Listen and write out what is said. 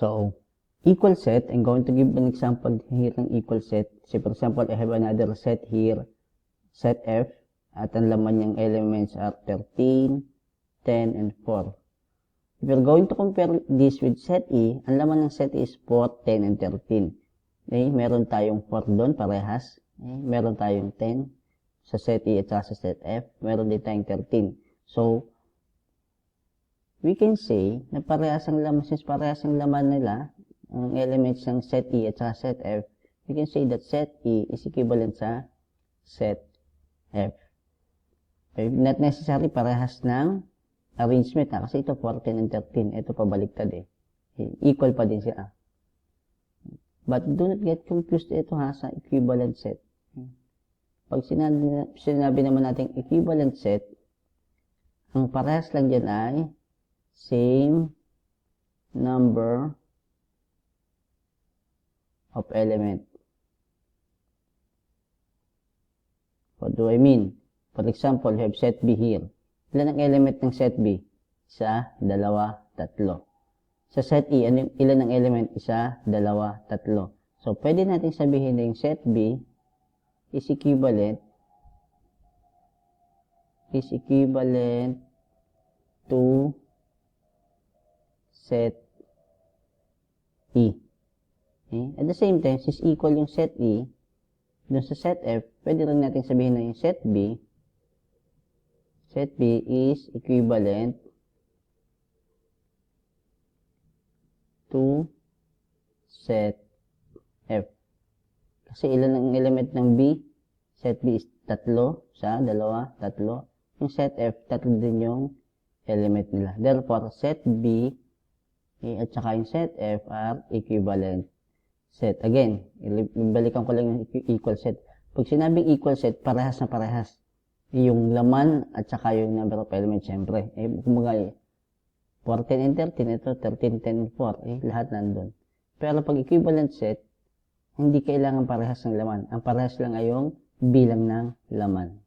So, equal set, I'm going to give an example here ng equal set. So, for example, I have another set here, set F, at ang laman niyang elements are 13, 10, and 4. If you're going to compare this with set E, ang laman ng set E is 4, 10, and 13. Okay, meron tayong 4 doon, parehas. Okay, meron tayong 10 sa set E at sa set F. Meron din tayong 13. So, we can say na parehas ang laman, since parehas ang laman nila, ang elements ng set E at sa set F, we can say that set E is equivalent sa set F. Okay, not necessary parehas ng arrangement kasi ito 14 and 13, ito pabaliktad eh. Equal pa din sila. But do not get confused ito sa equivalent set. Pag sinabi naman natin equivalent set, ang parehas lang dyan ay same number of element. What do I mean? For example, you have set B here. Ilan ang element ng set B? Isa, dalawa, tatlo. Sa set E, ilan ang element? Isa, dalawa, tatlo. So, pwede natin sabihin na yung set B is equivalent to set E. Okay? At the same time, since equal yung set E, dun sa set F, pwede rin natin sabihin na yung set B is equivalent to set F. Kasi ilan ang element ng B? Set B is tatlo, sa dalawa, tatlo. Yung set F, tatlo din yung element nila. Therefore, set B at saka yung set F are equivalent set. Again, ibalikan ko lang yung equal set. Pag sinabing equal set, parehas na parehas. Yung laman at saka yung number of elements, syempre. Kumbaga, 14 and 13, ito 13, 10, and 4. Lahat nandun. Pero pag equivalent set, hindi kailangan parehas ng laman. Ang parehas lang ay yung bilang ng laman.